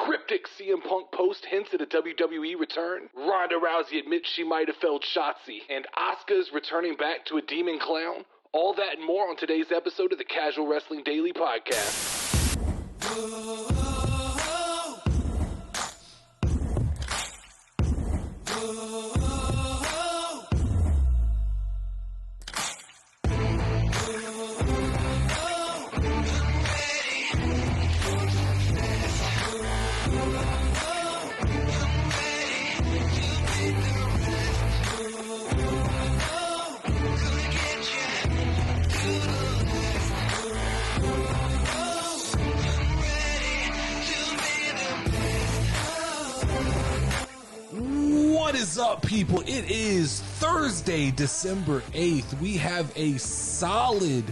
Cryptic CM Post Hints at a WWE return. Ronda Rousey admits she might have felled Shotzi. And Asuka's returning back to a demon clown. All that and more on today's episode of the Casual Wrestling Daily Podcast. What is up, people? It is Thursday, December 8th. We have a solid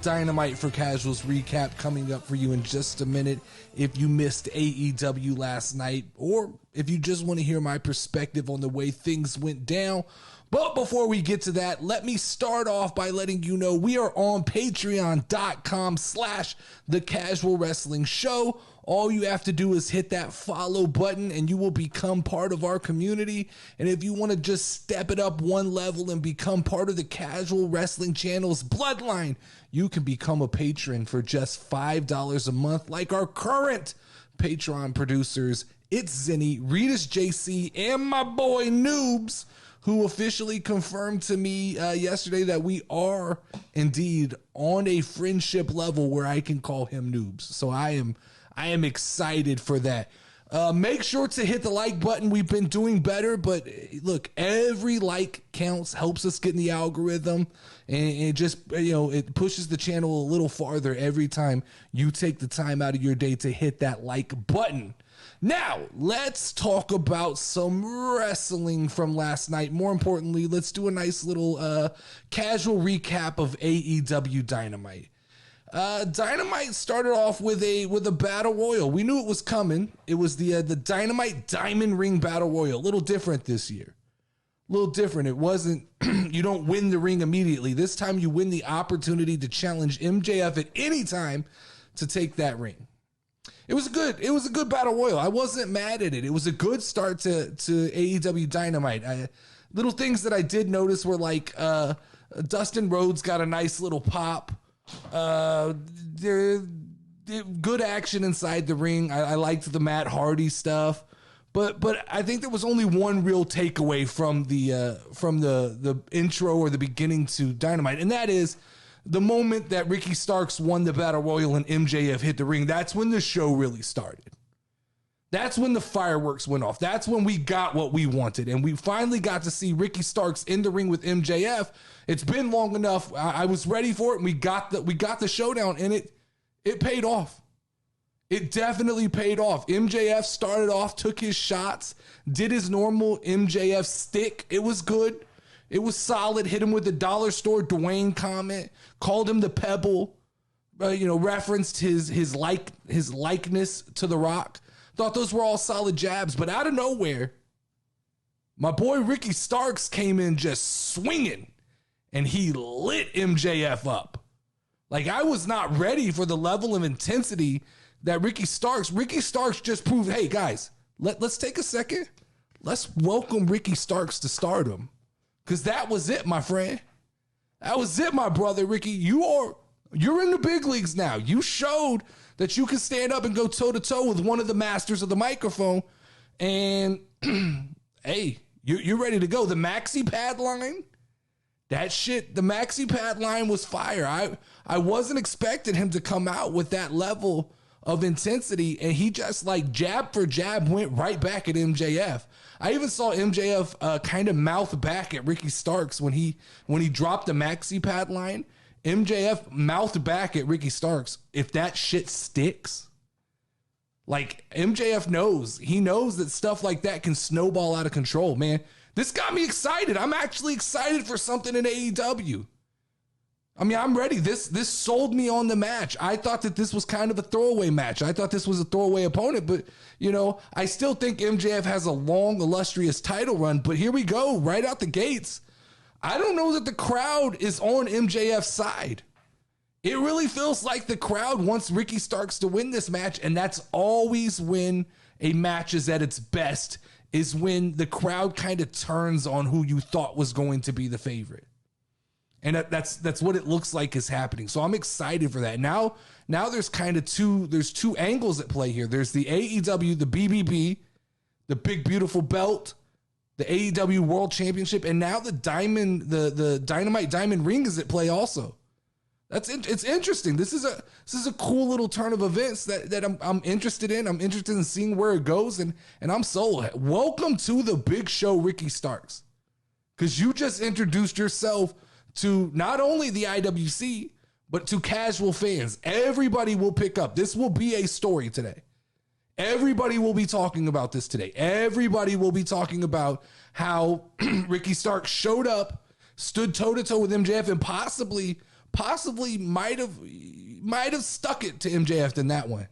Dynamite for Casuals recap coming up for you in just a minute. If you missed AEW last night, or if you just want to hear my perspective on the way things went down. But before we get to that, let me start off by letting you know we are on patreon.com/The Casual Wrestling Show. All you have to do is hit that follow button and you will become part of our community. And if you want to just step it up one level and become part of the Casual Wrestling Channel's bloodline, you can become a patron for just $5 a month, like our current Patreon producers. It's Zinni, Ritas JC, and my boy Noobs, who officially confirmed to me yesterday that we are indeed on a friendship level where I can call him Noobs. So I am excited for that. Make sure to hit the like button. We've been doing better, but look, every like counts, helps us get in the algorithm, and it just, it pushes the channel a little farther every time you take the time out of your day to hit that like button. Now, let's talk about some wrestling from last night. More importantly, let's do a nice little casual recap of AEW Dynamite. Dynamite started off with a battle royal. We knew it was coming. It was the Dynamite Diamond Ring Battle Royal. A little different this year. A little different. It wasn't, you don't win the ring immediately. This time you win the opportunity to challenge MJF at any time to take that ring. It was a good battle royal. I wasn't mad at it. It was a good start to AEW Dynamite. Little things that I did notice were like Dustin Rhodes got a nice little pop. There good action inside the ring. I liked the Matt Hardy stuff, but I think there was only one real takeaway from the intro or the beginning to Dynamite, and that is the moment that Ricky Starks won the Battle Royal and MJF hit the ring. That's when the show really started. That's when the fireworks went off. That's when we got what we wanted. And we finally got to see Ricky Starks in the ring with MJF. It's been long enough. I was ready for it. And we got the showdown, and it paid off. It definitely paid off. MJF started off, took his shots, did his normal MJF stick. It was good. It was solid. Hit him with the dollar store Dwayne comment. Called him the Pebble. Referenced his likeness to The Rock. Thought those were all solid jabs, but out of nowhere, my boy Ricky Starks came in just swinging, and he lit MJF up. Like, I was not ready for the level of intensity that Ricky Starks just proved, hey, guys, let's take a second. Let's welcome Ricky Starks to stardom, because that was it, my friend. That was it, my brother. Ricky, you're in the big leagues now. You showed that you can stand up and go toe-to-toe with one of the masters of the microphone. And, hey, you're ready to go. The maxi pad line, that shit, the maxi pad line was fire. I wasn't expecting him to come out with that level of intensity, and he just, like, jab for jab went right back at MJF. I even saw MJF kind of mouth back at Ricky Starks when he dropped the maxi pad line. MJF mouthed back at Ricky Starks, if that shit sticks. Like, MJF knows. He knows that stuff like that can snowball out of control, man. This got me excited. I'm actually excited for something in AEW. I mean, I'm ready. This sold me on the match. I thought that this was kind of a throwaway match. I thought this was a throwaway opponent, but, I still think MJF has a long, illustrious title run, but here we go, right out the gates. I don't know that the crowd is on MJF's side. It really feels like the crowd wants Ricky Starks to win this match, and that's always when a match is at its best, is when the crowd kind of turns on who you thought was going to be the favorite. And that's what it looks like is happening. So I'm excited for that. Now there's kind of two angles at play here. There's the AEW, the BBB, the big beautiful belt, the AEW World Championship, and now the Dynamite Diamond Ring is at play also. It's interesting. This is a cool little turn of events that I'm interested in. I'm interested in seeing where it goes, and I'm sold. Welcome to the big show, Ricky Starks, because you just introduced yourself to not only the IWC, but to casual fans. Everybody will pick up. This will be a story today. Everybody will be talking about this today. Everybody will be talking about how Ricky Starks showed up, stood toe-to-toe with MJF, and possibly might have stuck it to MJF in that one.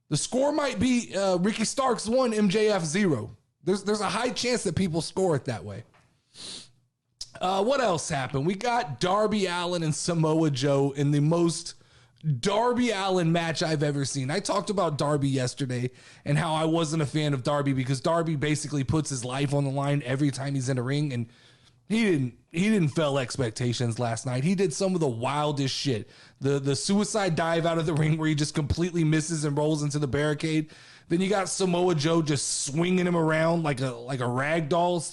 The score might be Ricky Starks 1, MJF 0. There's a high chance that people score it that way. What else happened? We got Darby Allin and Samoa Joe in the most Darby Allin match I've ever seen. I talked about Darby yesterday and how I wasn't a fan of Darby because Darby basically puts his life on the line every time he's in a ring, and he didn't fail expectations last night. He did some of the wildest shit. The suicide dive out of the ring where he just completely misses and rolls into the barricade. Then you got Samoa Joe just swinging him around like a rag doll,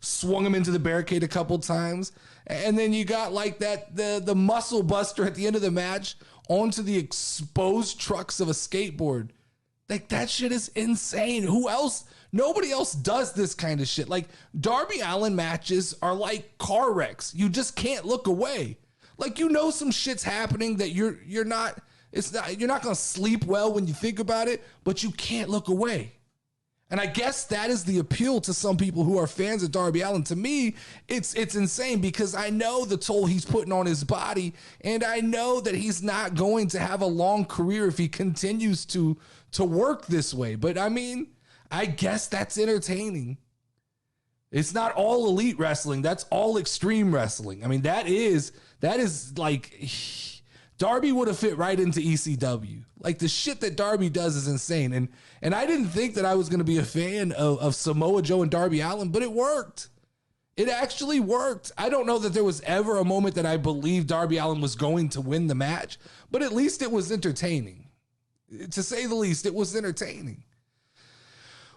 swung him into the barricade a couple times. And then you got like the muscle buster at the end of the match onto the exposed trucks of a skateboard. Like, that shit is insane. Who else? Nobody else does this kind of shit. Like, Darby Allin matches are like car wrecks. You just can't look away. Like, you know some shit's happening that you're not going to sleep well when you think about it, but you can't look away. And I guess that is the appeal to some people who are fans of Darby Allin. To me, it's insane because I know the toll he's putting on his body, and I know that he's not going to have a long career if he continues to work this way. But I mean, I guess that's entertaining. It's not all elite wrestling. That's all extreme wrestling. I mean, that is like, Darby would have fit right into ECW. Like, the shit that Darby does is insane. And I didn't think that I was going to be a fan of Samoa Joe and Darby Allin, but it worked. It actually worked. I don't know that there was ever a moment that I believed Darby Allin was going to win the match, but at least it was entertaining. To say the least, it was entertaining.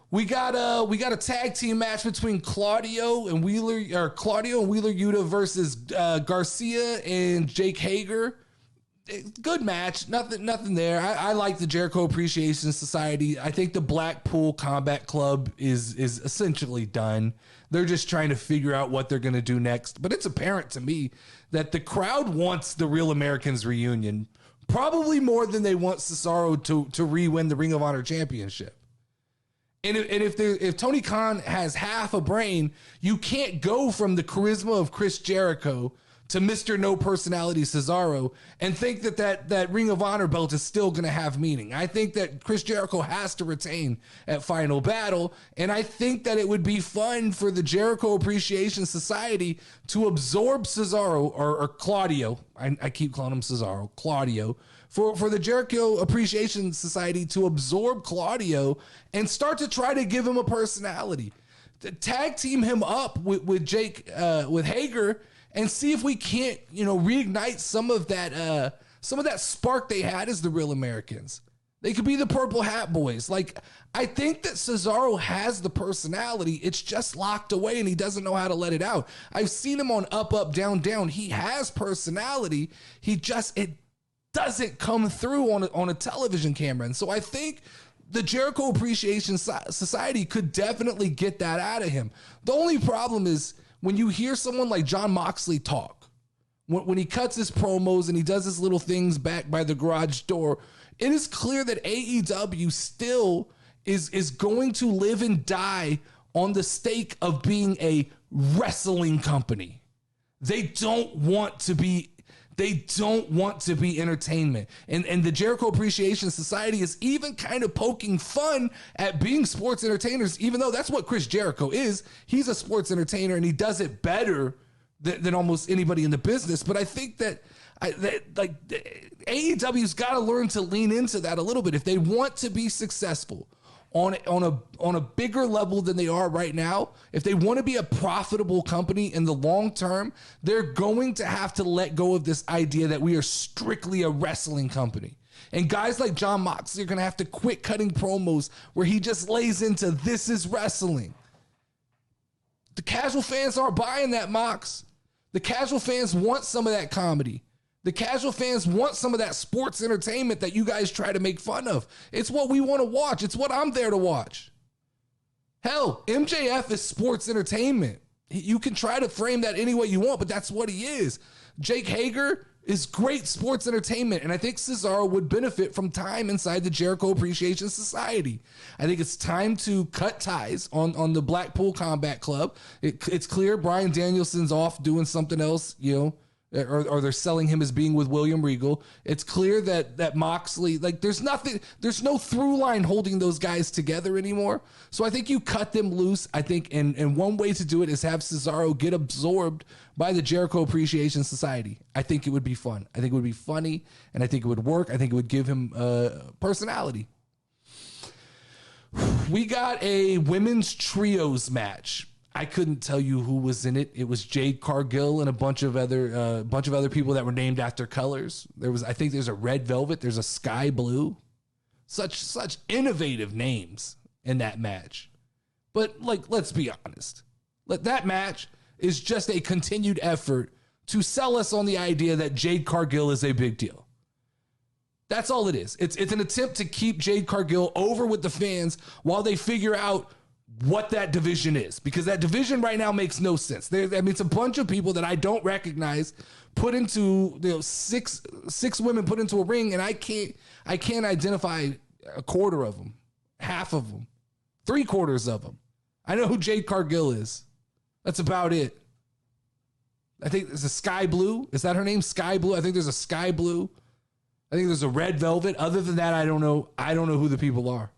We got a tag team match between Claudio and Wheeler Yuta versus Garcia and Jake Hager. Good match. Nothing there. I like the Jericho Appreciation Society. I think the Blackpool Combat Club is essentially done. They're just trying to figure out what they're going to do next. But it's apparent to me that the crowd wants the Real Americans reunion probably more than they want Cesaro to re-win the Ring of Honor Championship. And if Tony Khan has half a brain, you can't go from the charisma of Chris Jericho to Mr. No Personality Cesaro and think that Ring of Honor belt is still going to have meaning. I think that Chris Jericho has to retain at Final Battle, and I think that it would be fun for the Jericho Appreciation Society to absorb Cesaro or Claudio. I keep calling him Cesaro. Claudio. For the Jericho Appreciation Society to absorb Claudio and start to try to give him a personality. To tag team him up with Hager, and see if we can't, reignite some of that spark they had as the Real Americans. They could be the Purple Hat Boys. Like, I think that Cesaro has the personality. It's just locked away, and he doesn't know how to let it out. I've seen him on Up, Up, Down, Down. He has personality. It doesn't come through on a television camera. And so I think the Jericho Appreciation Society could definitely get that out of him. The only problem is, when you hear someone like Jon Moxley talk, when he cuts his promos and he does his little things back by the garage door, it is clear that AEW still is going to live and die on the stake of being a wrestling company. They don't want to be entertainment. And the Jericho Appreciation Society is even kind of poking fun at being sports entertainers, even though that's what Chris Jericho is. He's a sports entertainer, and he does it better than almost anybody in the business. But I think that AEW's got to learn to lean into that a little bit if they want to be successful on a bigger level than they are right now. If they want to be a profitable company in the long term, they're going to have to let go of this idea that we are strictly a wrestling company. And guys like Jon Moxley are going to have to quit cutting promos where he just lays into this is wrestling. The casual fans aren't buying that, Mox. The casual fans want some of that comedy. The casual fans want some of that sports entertainment that you guys try to make fun of. It's what we want to watch. It's what I'm there to watch. Hell, MJF is sports entertainment. You can try to frame that any way you want, but that's what he is. Jake Hager is great sports entertainment, and I think Cesaro would benefit from time inside the Jericho Appreciation Society. I think it's time to cut ties on the Blackpool Combat Club. It's clear Bryan Danielson's off doing something else, or they're selling him as being with William Regal. It's clear that Moxley, there's no through line holding those guys together anymore. So I think you cut them loose. I think, and one way to do it is have Cesaro get absorbed by the Jericho Appreciation Society. I think it would be fun. I think it would be funny, and I think it would work. I think it would give him personality. We got a women's trios match. I couldn't tell you who was in it. It was Jade Cargill and a bunch of other people that were named after colors. I think there's a red velvet. There's a sky blue. Such innovative names in that match. But let's be honest. That match is just a continued effort to sell us on the idea that Jade Cargill is a big deal. That's all it is. It's an attempt to keep Jade Cargill over with the fans while they figure out what that division is, because that division right now makes no sense. It's a bunch of people that I don't recognize put into six women put into a ring, and I can't identify a quarter of them, half of them, 3/4 of them. I know who Jade Cargill is. That's about it. I think there's a Sky Blue. Is that her name? Sky Blue. I think there's a Sky Blue. I think there's a Red Velvet. Other than that, I don't know. I don't know who the people are.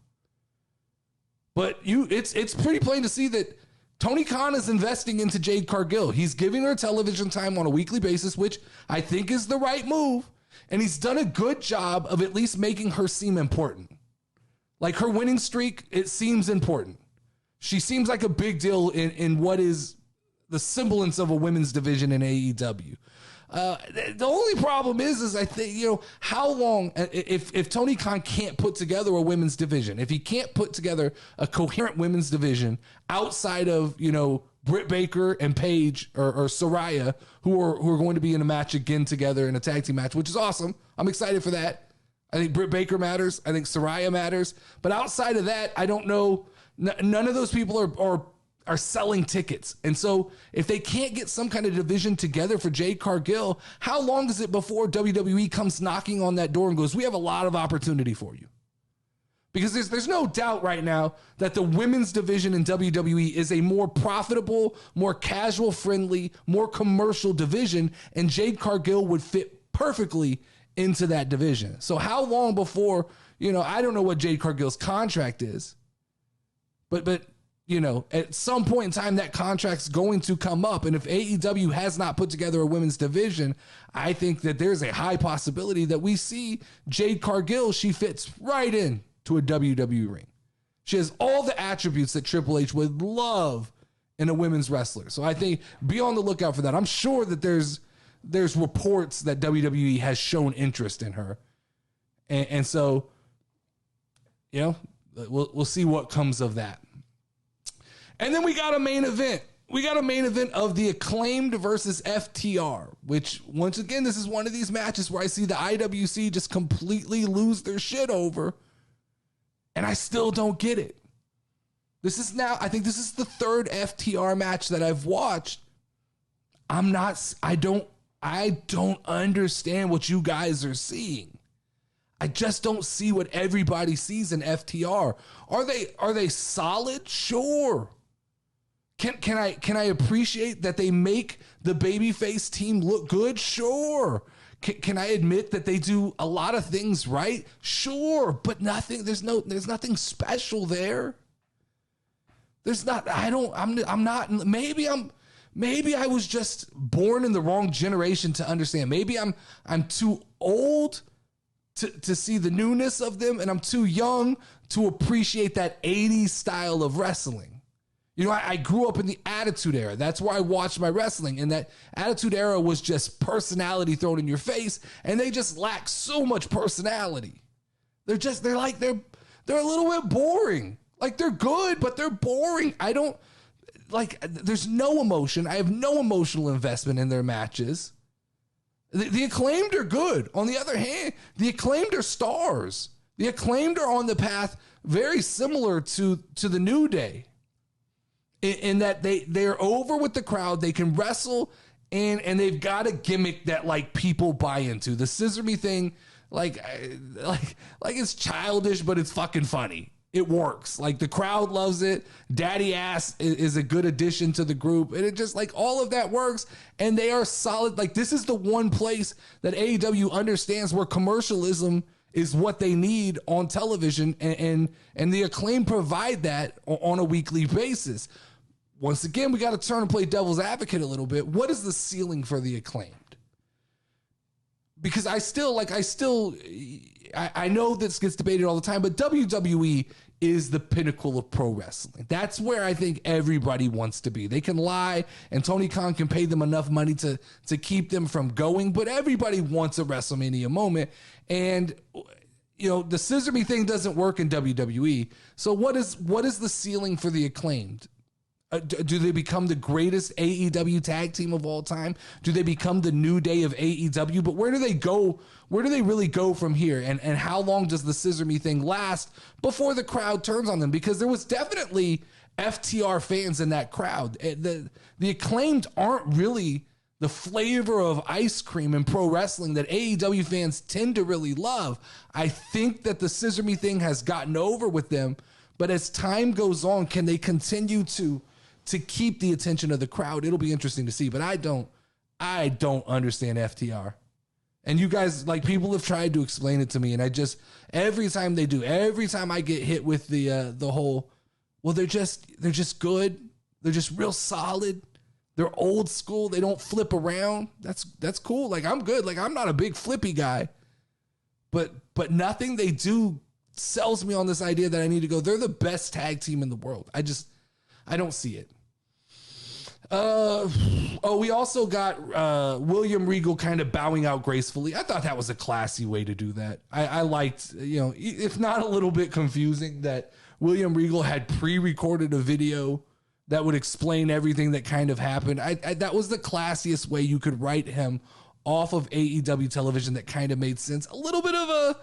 But it's pretty plain to see that Tony Khan is investing into Jade Cargill. He's giving her television time on a weekly basis, which I think is the right move. And he's done a good job of at least making her seem important. Like her winning streak, it seems important. She seems like a big deal in what is the semblance of a women's division in AEW. The only problem is I think, how long, if Tony Khan can't put together a women's division, if he can't put together a coherent women's division outside of, Britt Baker and Paige or Saraya, who are going to be in a match again together in a tag team match, which is awesome. I'm excited for that. I think Britt Baker matters. I think Saraya matters. But outside of that, I don't know. None of those people are selling tickets. And so if they can't get some kind of division together for Jade Cargill, how long is it before WWE comes knocking on that door and goes, we have a lot of opportunity for you? Because there's no doubt right now that the women's division in WWE is a more profitable, more casual friendly, more commercial division, and Jade Cargill would fit perfectly into that division. So how long before, I don't know what Jade Cargill's contract is, but at some point in time, that contract's going to come up. And if AEW has not put together a women's division, I think that there's a high possibility that we see Jade Cargill. She fits right in to a WWE ring. She has all the attributes that Triple H would love in a women's wrestler. So I think be on the lookout for that. I'm sure that there's reports that WWE has shown interest in her. And so, we'll see what comes of that. And then we got a main event. We got a main event of the Acclaimed versus FTR, which, once again, this is one of these matches where I see the IWC just completely lose their shit over, and I still don't get it. I think this is the third FTR match that I've watched. I don't understand what you guys are seeing. I just don't see what everybody sees in FTR. Are they solid? Sure. Can I appreciate that they make the babyface team look good? Sure. Can I admit that they do a lot of things right? Sure, but there's nothing special there. There's not. I'm not. Maybe maybe I was just born in the wrong generation to understand. Maybe I'm too old to see the newness of them, and I'm too young to appreciate that 80s style of wrestling. You know, I grew up in the Attitude Era. That's where I watched my wrestling. And that Attitude Era was just personality thrown in your face. And they just lack so much personality. They're a little bit boring. Like, they're good, but they're boring. There's no emotion. I have no emotional investment in their matches. The Acclaimed are good. On the other hand, the Acclaimed are stars. The Acclaimed are on the path very similar to the New Day. In that they're over with the crowd, they can wrestle, and they've got a gimmick that like people buy into. The Scissor Me thing, like it's childish, but it's fucking funny. It works. Like, the crowd loves it. Daddy Ass is a good addition to the group, and it just, like, all of that works, and they are solid. Like, this is the one place that AEW understands where commercialism is what they need on television, and the Acclaim provide that on a weekly basis. Once again, we got to turn and play devil's advocate a little bit. What is the ceiling for the Acclaimed? Because I know this gets debated all the time, but WWE is the pinnacle of pro wrestling. That's where I think everybody wants to be. They can lie, and Tony Khan can pay them enough money to keep them from going, but everybody wants a WrestleMania moment. And, you know, the Scissor Me thing doesn't work in WWE. So what is the ceiling for the Acclaimed? Do they become the greatest AEW tag team of all time? Do they become the New Day of AEW? But where do they go? Where do they really go from here? And how long does the Scissor Me thing last before the crowd turns on them? Because there was definitely FTR fans in that crowd. The Acclaimed aren't really the flavor of ice cream in pro wrestling that AEW fans tend to really love. I think that the Scissor Me thing has gotten over with them. But as time goes on, can they continue to keep the attention of the crowd? It'll be interesting to see, but I don't understand FTR. And you guys, like, people have tried to explain it to me, and I just, every time I get hit with the whole, well, they're just good. They're just real solid. They're old school. They don't flip around. That's cool. Like, I'm good. Like, I'm not a big flippy guy, but nothing they do sells me on this idea that I need to go, they're the best tag team in the world. I don't see it. We also got William Regal kind of bowing out gracefully. I thought that was a classy way to do that. I liked, you know, if not a little bit confusing, that William Regal had pre-recorded a video that would explain everything that kind of happened. That was the classiest way you could write him off of AEW television. That kind of made sense. A little bit of a,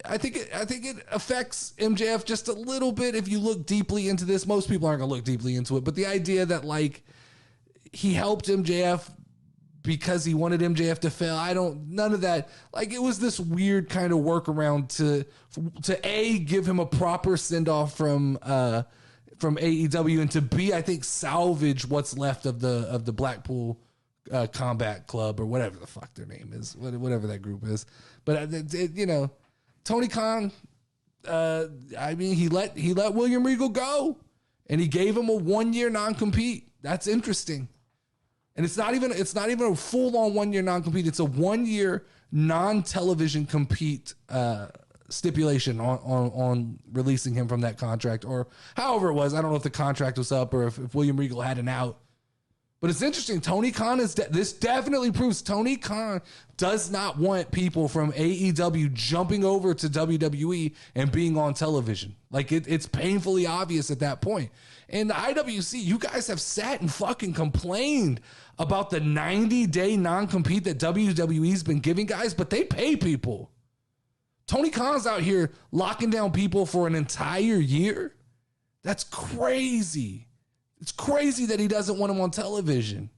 I think it affects MJF just a little bit if you look deeply into this. Most people aren't gonna look deeply into it, but the idea that, like, he helped MJF because he wanted MJF to fail, none of that. Like, it was this weird kind of workaround to give him a proper send off from AEW, and to B, I think, salvage what's left of the Blackpool Combat Club, or whatever the fuck their name is, whatever that group is. But you know, Tony Khan, he let William Regal go, and he gave him a 1-year non-compete. That's interesting. And it's not even a full-on 1-year non-compete. It's a 1-year non-television compete stipulation on releasing him from that contract, or however it was. I don't know if the contract was up or if William Regal had an out. But it's interesting. Tony Khan this definitely proves Tony Khan does not want people from AEW jumping over to WWE and being on television. Like, it's painfully obvious at that point. And the IWC, you guys have sat and fucking complained about the 90-day non-compete that WWE's been giving guys, but they pay people. Tony Khan's out here locking down people for an entire year. That's crazy. It's crazy that he doesn't want him on television.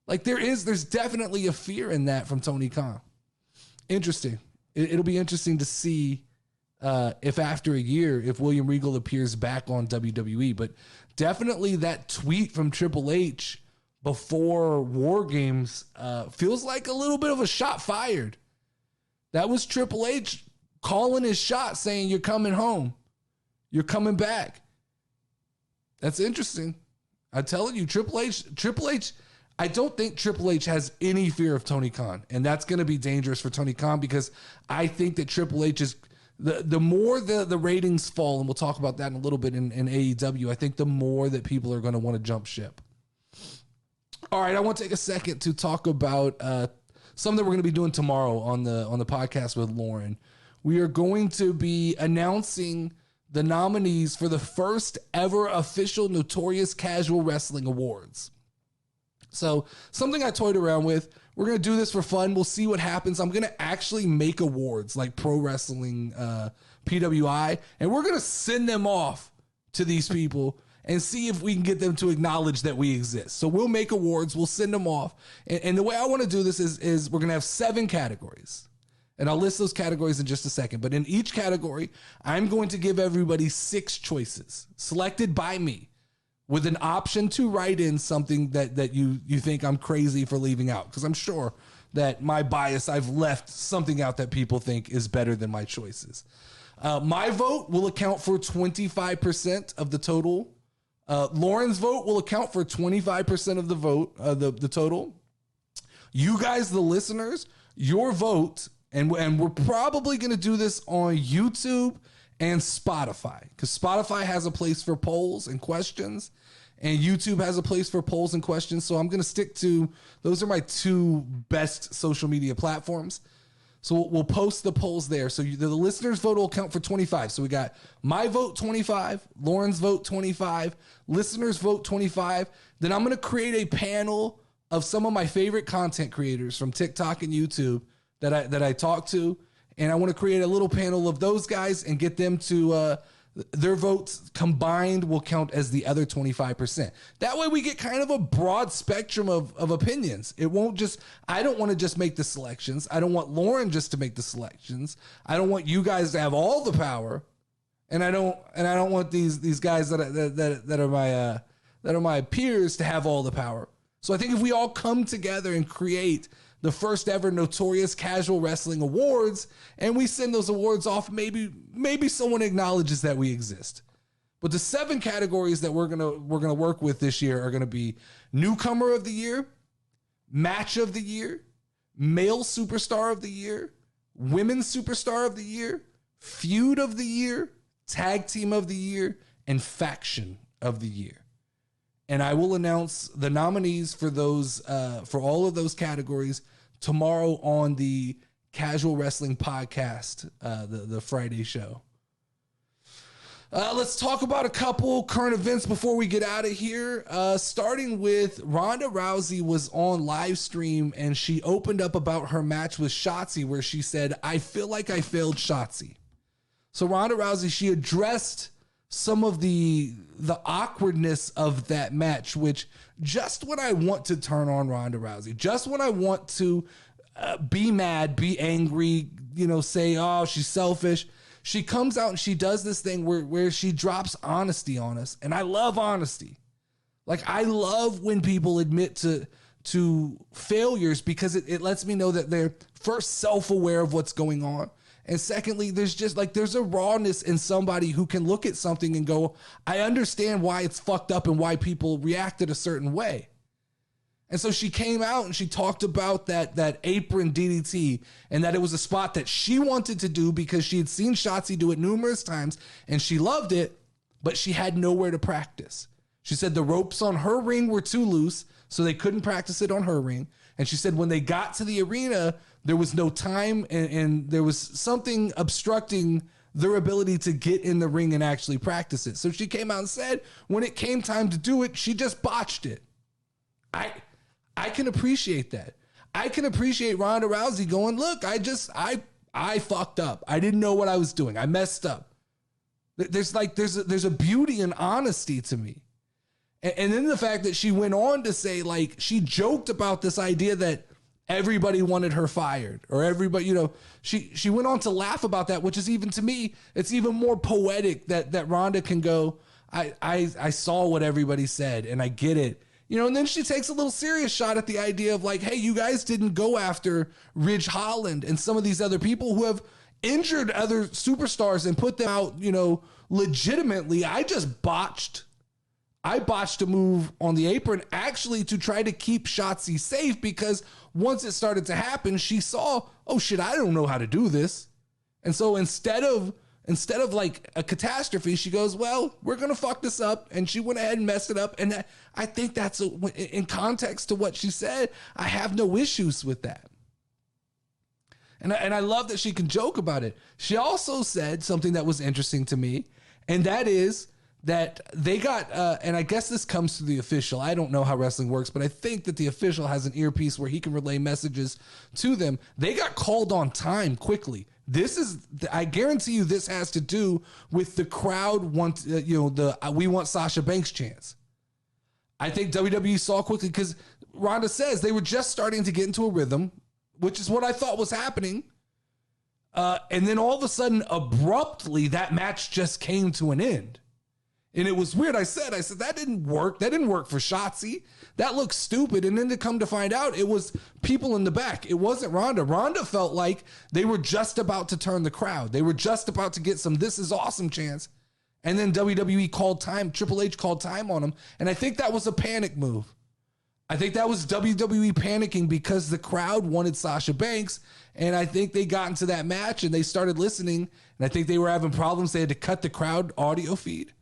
Like, there's definitely a fear in that from Tony Khan. Interesting. It'll be interesting to see if after a year, if William Regal appears back on WWE. But definitely that tweet from Triple H before War Games feels like a little bit of a shot fired. That was Triple H calling his shot, saying, you're coming home. You're coming back. That's interesting. I'm telling you, Triple H, I don't think Triple H has any fear of Tony Khan, and that's going to be dangerous for Tony Khan because I think that Triple H is the more the ratings fall, and we'll talk about that in a little bit in AEW. I think the more that people are going to want to jump ship. All right, I want to take a second to talk about something we're going to be doing tomorrow on the podcast with Lauren. We are going to be announcing the nominees for the first ever official Notorious Casual Wrestling Awards. So something I toyed around with. We're going to do this for fun. We'll see what happens. I'm going to actually make awards like Pro Wrestling PWI, and we're going to send them off to these people and see if we can get them to acknowledge that we exist. So we'll make awards. We'll send them off. And the way I want to do this is we're going to have 7 categories. And I'll list those categories in just a second. But in each category, I'm going to give everybody 6 choices selected by me with an option to write in something that you think I'm crazy for leaving out. Because I'm sure that my bias, I've left something out that people think is better than my choices. My vote will account for 25% of the total. Lauren's vote will account for 25% of the vote, the total. You guys, the listeners, your vote, and we're probably going to do this on YouTube and Spotify, because Spotify has a place for polls and questions, and YouTube has a place for polls and questions. So I'm going to stick to, those are my 2 best social media platforms. So we'll post the polls there. So the listeners' vote will count for 25. So we got my vote 25, Lauren's vote 25, listeners' vote 25. Then I'm going to create a panel of some of my favorite content creators from TikTok and YouTube that I talk to. And I want to create a little panel of those guys and get them to, their votes combined will count as the other 25%. That way we get kind of a broad spectrum of opinions. It won't just, I don't want to just make the selections. I don't want Lauren just to make the selections. I don't want you guys to have all the power. And I don't want these guys that are my peers to have all the power. So I think if we all come together and create the first ever Notorious Casual Wrestling Awards, and we send those awards off, maybe someone acknowledges that we exist. But the 7 categories that we're gonna work with this year are gonna be Newcomer of the Year, Match of the Year, Male Superstar of the Year, Women's Superstar of the Year, Feud of the Year, Tag Team of the Year, and Faction of the Year. And I will announce the nominees for those, for all of those categories tomorrow on the Casual Wrestling Podcast, the Friday show. Let's talk about a couple current events before we get out of here. Starting with Ronda Rousey was on live stream and she opened up about her match with Shotzi, where she said, "I feel like I failed Shotzi." So Ronda Rousey, she addressed some of the awkwardness of that match, which just when I want to turn on Ronda Rousey, just when I want to be mad, be angry, say, oh, she's selfish, she comes out and she does this thing where she drops honesty on us. And I love honesty. Like, I love when people admit to failures, because it lets me know that they're first self-aware of what's going on. And secondly, there's a rawness in somebody who can look at something and go, I understand why it's fucked up and why people reacted a certain way. And so she came out and she talked about that apron DDT, and that it was a spot that she wanted to do because she had seen Shotzi do it numerous times and she loved it, but she had nowhere to practice. She said the ropes on her ring were too loose, so they couldn't practice it on her ring. And she said when they got to the arena, there was no time, and there was something obstructing their ability to get in the ring and actually practice it. So she came out and said when it came time to do it, she just botched it. I can appreciate that. I can appreciate Ronda Rousey going, look, I fucked up. I didn't know what I was doing. I messed up. There's a beauty in honesty to me. And then the fact that she went on to say, like, she joked about this idea that everybody wanted her fired, or everybody, she went on to laugh about that, which is, even to me, it's even more poetic that Ronda can go, I saw what everybody said and I get it. And then she takes a little serious shot at the idea of, like, hey, you guys didn't go after Ridge Holland and some of these other people who have injured other superstars and put them out, legitimately. I just botched I botched a move on the apron actually to try to keep Shotzi safe, because once it started to happen, she saw, oh shit, I don't know how to do this. And so instead of like a catastrophe, she goes, well, we're going to fuck this up. And she went ahead and messed it up. And I think that's in context to what she said, I have no issues with that. And I love that she can joke about it. She also said something that was interesting to me, and that is that they got, and I guess this comes to the official. I don't know how wrestling works, but I think that the official has an earpiece where he can relay messages to them. They got called on time quickly. I guarantee you this has to do with the crowd we want Sasha Banks chants. I think WWE saw quickly, because Ronda says they were just starting to get into a rhythm, which is what I thought was happening. And then all of a sudden, abruptly, that match just came to an end. And it was weird. I said, that didn't work. That didn't work for Shotzi. That looks stupid. And then to come to find out, it was people in the back. It wasn't Ronda. Ronda felt like they were just about to turn the crowd. They were just about to get some "this is awesome" chants. And then WWE called time. Triple H called time on them. And I think that was a panic move. I think that was WWE panicking because the crowd wanted Sasha Banks. And I think they got into that match and they started listening. And I think they were having problems. They had to cut the crowd audio feed.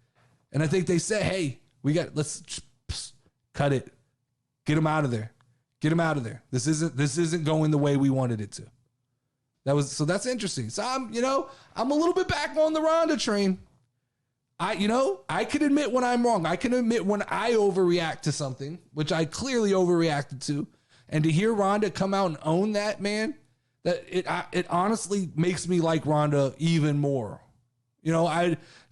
And I think they said, hey, let's cut it. Get him out of there. Get him out of there. This isn't going the way we wanted it to. So that's interesting. So I'm a little bit back on the Ronda train. I can admit when I'm wrong. I can admit when I overreact to something, which I clearly overreacted to. And to hear Ronda come out and own that, man, that it honestly makes me like Ronda even more.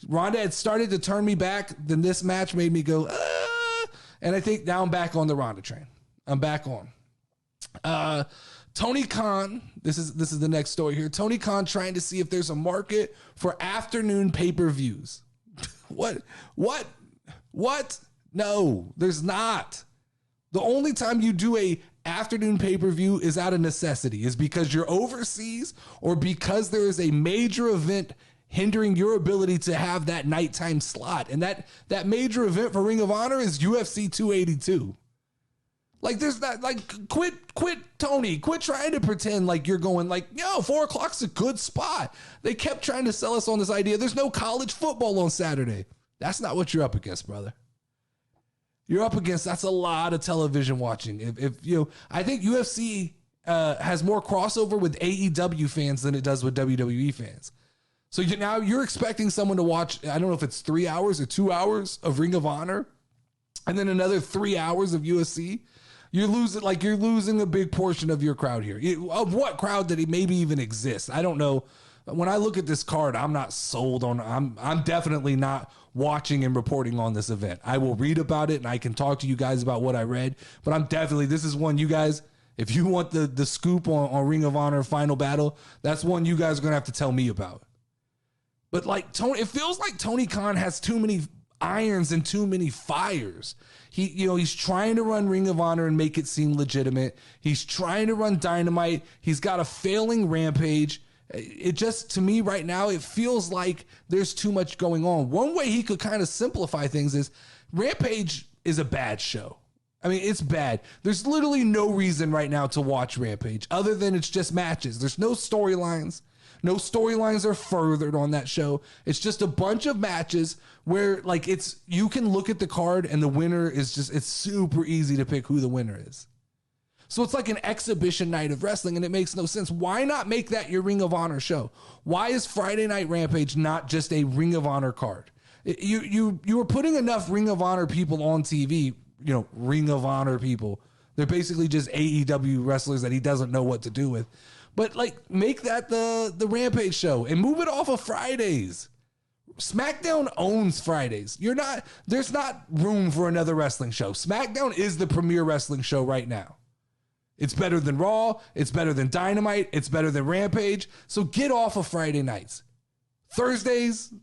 Ronda had started to turn me back. Then this match made me go, and I think now I'm back on the Ronda train. I'm back on. Tony Khan, this is the next story here. Tony Khan trying to see if there's a market for afternoon pay-per-views. What? No, there's not. The only time you do a afternoon pay-per-view is out of necessity, is because you're overseas or because there is a major event hindering your ability to have that nighttime slot. And that major event for Ring of Honor is UFC 282. Like, there's that, like, quit, Tony, quit trying to pretend like you're going like, 4:00's a good spot. They kept trying to sell us on this idea. There's no college football on Saturday. That's not what you're up against, brother. That's a lot of television watching. I think UFC has more crossover with AEW fans than it does with WWE fans. So now you're expecting someone to watch, I don't know if it's 3 hours or 2 hours of Ring of Honor and then another 3 hours of UFC. You're losing a big portion of your crowd here. Of what crowd that maybe even exists? I don't know. When I look at this card, I'm not sold on. I'm definitely not watching and reporting on this event. I will read about it and I can talk to you guys about what I read. But this is one you guys, if you want the scoop on Ring of Honor Final Battle, that's one you guys are gonna have to tell me about. But it feels like Tony Khan has too many irons and too many fires. He's trying to run Ring of Honor and make it seem legitimate. He's trying to run Dynamite. He's got a failing Rampage. It just, to me right now, it feels like there's too much going on. One way he could kind of simplify things is Rampage is a bad show. I mean, it's bad. There's literally no reason right now to watch Rampage other than it's just matches. There's no storylines. No storylines are furthered on that show. It's just a bunch of matches where you can look at the card and the winner is it's super easy to pick who the winner is. So it's like an exhibition night of wrestling and it makes no sense. Why not make that your Ring of Honor show? Why is Friday Night Rampage not just a Ring of Honor card? You were putting enough Ring of Honor people on TV, Ring of Honor people. They're basically just AEW wrestlers that he doesn't know what to do with. But make that the Rampage show and move it off of Fridays. SmackDown owns Fridays. There's not room for another wrestling show. SmackDown is the premier wrestling show right now. It's better than Raw. It's better than Dynamite. It's better than Rampage. So get off of Friday nights. Thursdays,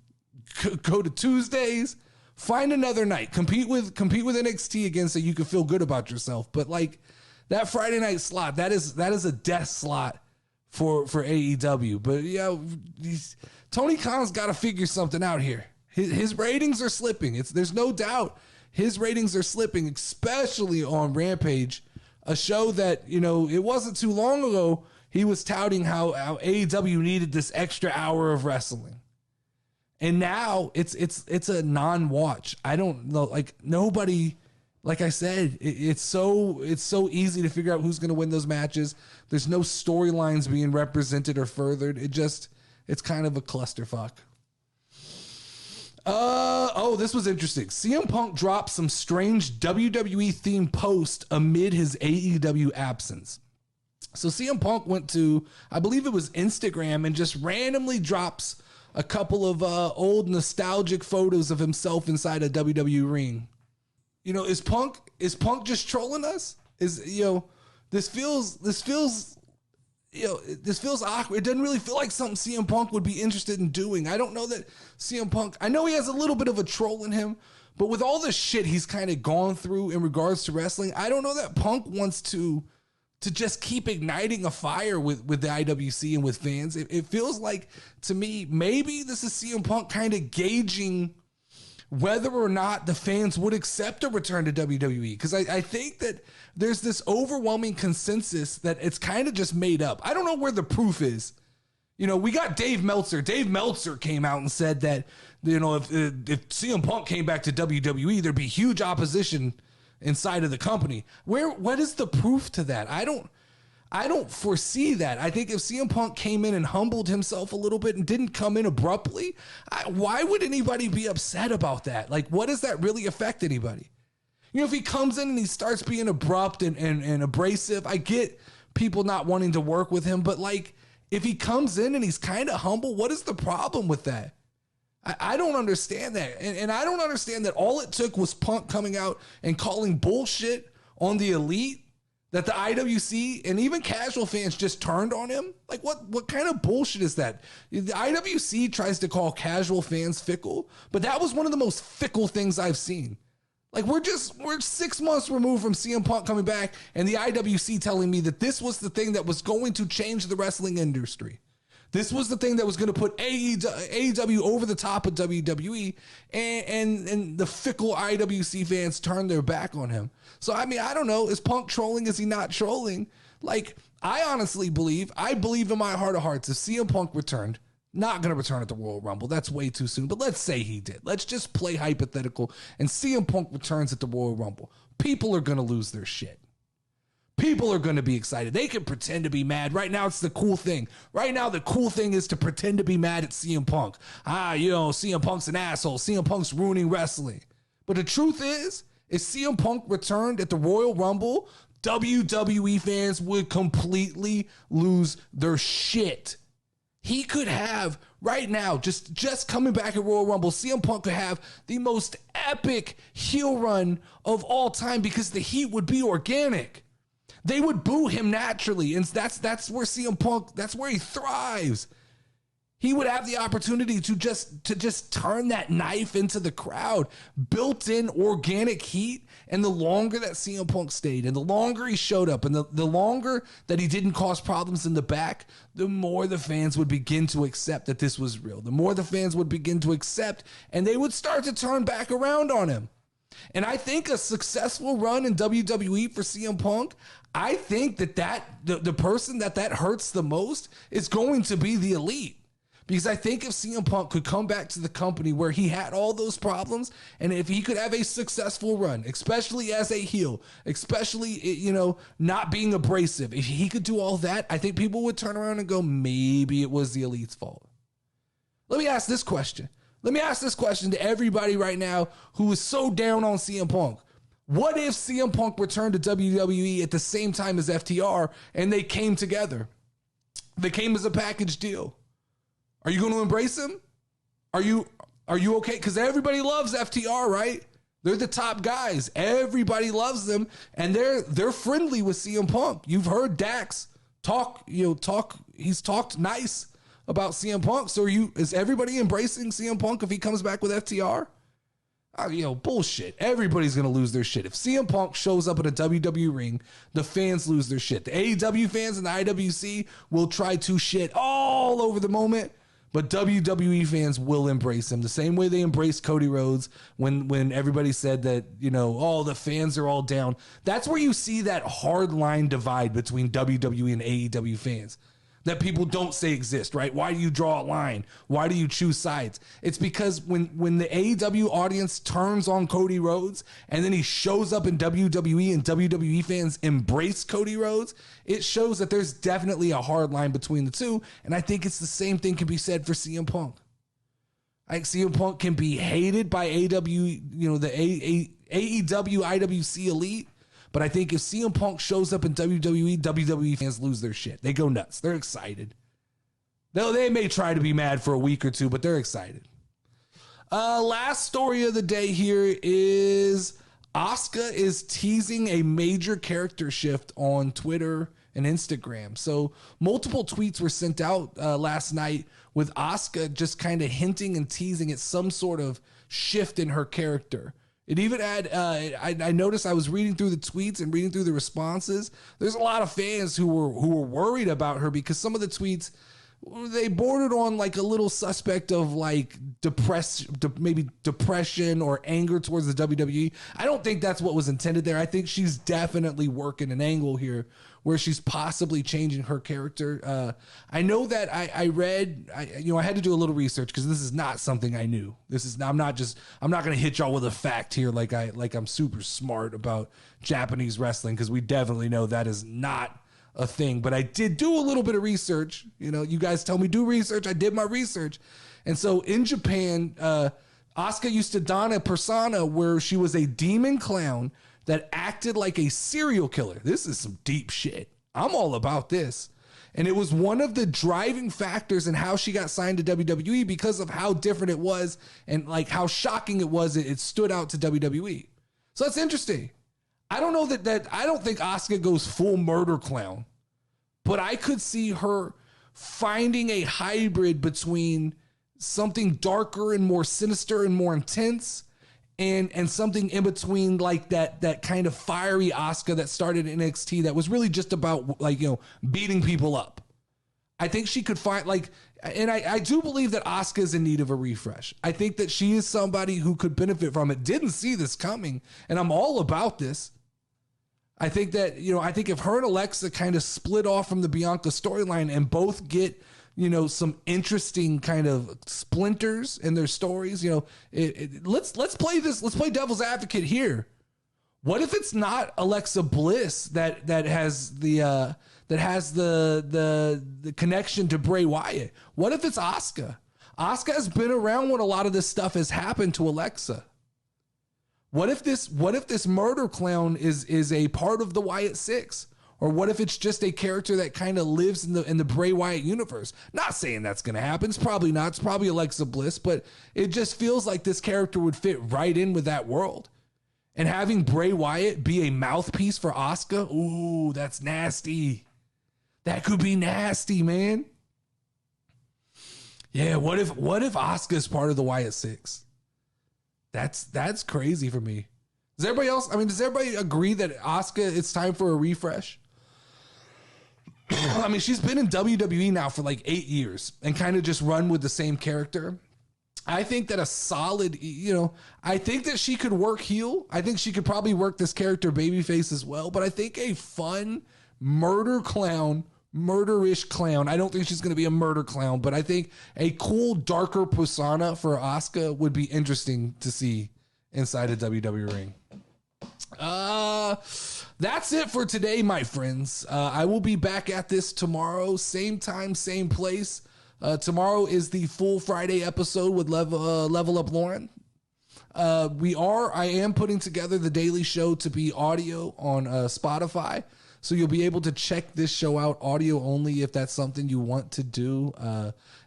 go to Tuesdays. Find another night. Compete with NXT again so you can feel good about yourself. But that Friday night slot, that is a death slot for AEW. But Tony Khan's got to figure something out here. His ratings are slipping. There's no doubt his ratings are slipping, especially on Rampage, a show that, you know, it wasn't too long ago he was touting how AEW needed this extra hour of wrestling. And now it's a non-watch. I don't know, like nobody, like I said, it's so easy to figure out who's going to win those matches. There's no storylines being represented or furthered. It's kind of a clusterfuck. This was interesting. CM Punk dropped some strange WWE themed post amid his AEW absence. So CM Punk went to, I believe it was Instagram, and just randomly drops a couple of old nostalgic photos of himself inside a WWE ring. You know, is Punk just trolling us? This feels awkward. It doesn't really feel like something CM Punk would be interested in doing. I don't know that CM Punk, I know he has a little bit of a troll in him, but with all the shit he's kind of gone through in regards to wrestling, I don't know that Punk wants to just keep igniting a fire with the IWC and with fans. It feels like, to me, maybe this is CM Punk kind of gauging whether or not the fans would accept a return to WWE. Because I think that there's this overwhelming consensus that it's kind of just made up. I don't know where the proof is. You know, we got Dave Meltzer. Dave Meltzer came out and said that, you know, if CM Punk came back to WWE, there'd be huge opposition inside of the company. What is the proof to that? I don't foresee that. I think if CM Punk came in and humbled himself a little bit and didn't come in abruptly, why would anybody be upset about that? Like, what does that really affect anybody? You know, if he comes in and he starts being abrupt and abrasive, I get people not wanting to work with him, but like, if he comes in and he's kind of humble, what is the problem with that? I don't understand that. And I don't understand that all it took was Punk coming out and calling bullshit on the Elite, that the IWC and even casual fans just turned on him. Like, what kind of bullshit is that? The IWC tries to call casual fans fickle, but that was one of the most fickle things I've seen. Like, we're 6 months removed from CM Punk coming back and the IWC telling me that this was the thing that was going to change the wrestling industry. This was the thing that was going to put AEW over the top of WWE, and the fickle IWC fans turned their back on him. So, I mean, I don't know. Is Punk trolling? Is he not trolling? Like, I honestly believe in my heart of hearts, if CM Punk returned, not going to return at the Royal Rumble. That's way too soon. But let's say he did. Let's just play hypothetical, and CM Punk returns at the Royal Rumble. People are going to lose their shit. People are going to be excited. They can pretend to be mad. Right now, it's the cool thing. Right now, the cool thing is to pretend to be mad at CM Punk. CM Punk's an asshole. CM Punk's ruining wrestling. But the truth is, if CM Punk returned at the Royal Rumble, WWE fans would completely lose their shit. He could have, right now, just coming back at Royal Rumble, CM Punk could have the most epic heel run of all time because the heat would be organic. They would boo him naturally, and that's where CM Punk, that's where he thrives. He would have the opportunity to just turn that knife into the crowd, built-in organic heat, and the longer that CM Punk stayed, and the longer he showed up, and the longer that he didn't cause problems in the back, the more the fans would begin to accept that this was real. The more the fans would begin to accept, and they would start to turn back around on him. And I think a successful run in WWE for CM Punk, I think that the person that hurts the most is going to be the Elite. Because I think if CM Punk could come back to the company where he had all those problems, and if he could have a successful run, especially as a heel, especially, not being abrasive, if he could do all that, I think people would turn around and go, maybe it was the Elite's fault. Let me ask this question. Let me ask this question to everybody right now who is so down on CM Punk. What if CM Punk returned to WWE at the same time as FTR and they came together? They came as a package deal. Are you going to embrace him? Are you okay? Because everybody loves FTR, right? They're the top guys. Everybody loves them, and they're friendly with CM Punk. You've heard Dax talk. He's talked nice about CM Punk. So is everybody embracing CM Punk if he comes back with FTR? Bullshit. Everybody's going to lose their shit. If CM Punk shows up at a WWE ring, the fans lose their shit. The AEW fans and the IWC will try to shit all over the moment, But WWE fans will embrace him the same way they embraced Cody Rhodes when everybody said that, oh, the fans are all down. That's where you see that hard line divide between WWE and AEW fans that people don't say exist, right? Why do you draw a line? Why do you choose sides? It's because when the AEW audience turns on Cody Rhodes and then he shows up in WWE and WWE fans embrace Cody Rhodes, it shows that there's definitely a hard line between the two. And I think it's the same thing can be said for CM Punk. I think CM Punk can be hated by AEW, the AEW IWC Elite. But I think if CM Punk shows up in WWE, WWE fans lose their shit. They go nuts. They're excited. They may try to be mad for a week or two, but they're excited. Last story of the day here is Asuka is teasing a major character shift on Twitter and Instagram. So multiple tweets were sent out last night with Asuka just kind of hinting and teasing at some sort of shift in her character. It even had, I noticed I was reading through the tweets and reading through the responses. There's a lot of fans who were worried about her because some of the tweets, they bordered on like a little suspect of like maybe depression or anger towards the WWE. I don't think that's what was intended there. I think she's definitely working an angle here where she's possibly changing her character. I know that I read, I had to do a little research because this is not something I knew. I'm not going to hit y'all with a fact here like I'm super smart about Japanese wrestling, because we definitely know that is not a thing. But I did do a little bit of research. You guys tell me do research. I did my research. And so in Japan, Asuka used to don a persona where she was a demon clown that acted like a serial killer. This is some deep shit. I'm all about this. And it was one of the driving factors in how she got signed to WWE because of how different it was and like how shocking it was. It stood out to WWE. So that's interesting. I don't know that I don't think Asuka goes full murder clown, but I could see her finding a hybrid between something darker and more sinister and more intense and something in between, like that kind of fiery Asuka that started in NXT that was really just about beating people up. I think she could find and I do believe that Asuka is in need of a refresh. I think that she is somebody who could benefit from it. Didn't see this coming, and I'm all about this. I think that, I think if her and Alexa kind of split off from the Bianca storyline and both get, some interesting kind of splinters in their stories, let's play this. Let's play devil's advocate here. What if it's not Alexa Bliss that has the connection to Bray Wyatt? What if it's Asuka? Asuka has been around when a lot of this stuff has happened to Alexa. What if this murder clown is a part of the Wyatt Six? Or what if it's just a character that kind of lives in the Bray Wyatt universe? Not saying that's going to happen. It's probably not. It's probably Alexa Bliss, but it just feels like this character would fit right in with that world. And having Bray Wyatt be a mouthpiece for Asuka, ooh, that's nasty. That could be nasty, man. Yeah, what if Asuka's part of the Wyatt Six? That's crazy for me. Does everybody agree that Asuka, it's time for a refresh? I mean, she's been in WWE now for like 8 years and kind of just run with the same character. I think that a solid, I think that she could work heel. I think she could probably work this character babyface as well. But I think a fun murderish clown. I don't think she's going to be a murder clown, but I think a cool, darker persona for Asuka would be interesting to see inside a WWE ring. That's it for today, my friends. I will be back at this tomorrow, same time, same place. Tomorrow is the full Friday episode with Level Up Lauren. I am putting together the daily show to be audio on Spotify. So you'll be able to check this show out audio only if that's something you want to do.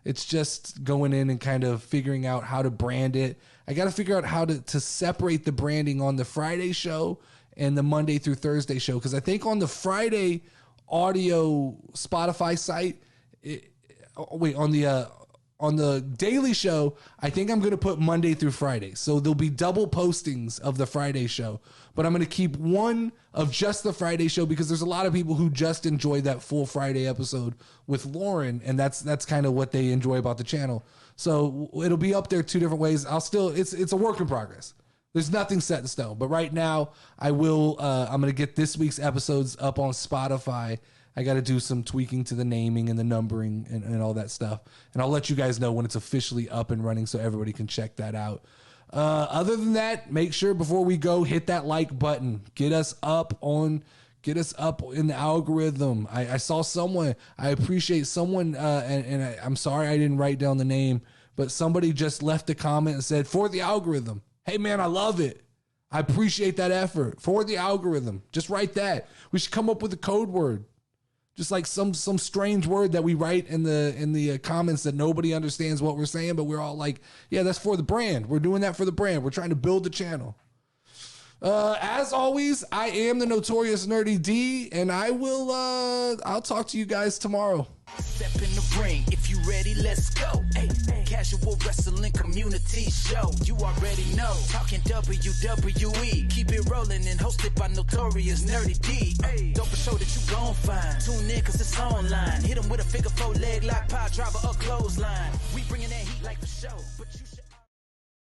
It's just going in and kind of figuring out how to brand it. I got to figure out how to separate the branding on the Friday show and the Monday through Thursday show. Because I think on the Friday audio Spotify site, on on the daily show, I think I'm going to put Monday through Friday. So there'll be double postings of the Friday show, but I'm going to keep one of just the Friday show because there's a lot of people who just enjoy that full Friday episode with Lauren. And that's kind of what they enjoy about the channel. So it'll be up there 2 different ways. It's a work in progress. There's nothing set in stone, but right now I'm going to get this week's episodes up on Spotify. I got to do some tweaking to the naming and the numbering and all that stuff. And I'll let you guys know when it's officially up and running so everybody can check that out. Other than that, make sure before we go, hit that like button. Get us up in the algorithm. I saw someone, I appreciate someone, and I'm sorry I didn't write down the name, but somebody just left a comment and said, for the algorithm. Hey man, I love it. I appreciate that effort. For the algorithm. Just write that. We should come up with a code word. Just like some strange word that we write in the comments that nobody understands what we're saying, but we're all like, yeah, that's for the brand. We're doing that for the brand. We're trying to build the channel. As always, I am the Notorious Nerdy D, and I'll talk to you guys tomorrow. Step in the ring, if you ready, let's go. Hey, casual wrestling community show. You already know, talking WWE. Keep it rolling and hosted by Notorious Nerdy D. Don't for show that you gon' find. Tune in cause it's online. Hit 'em with a figure 4 leg lock, pile driver or clothesline. We bringing that heat like for show, but you should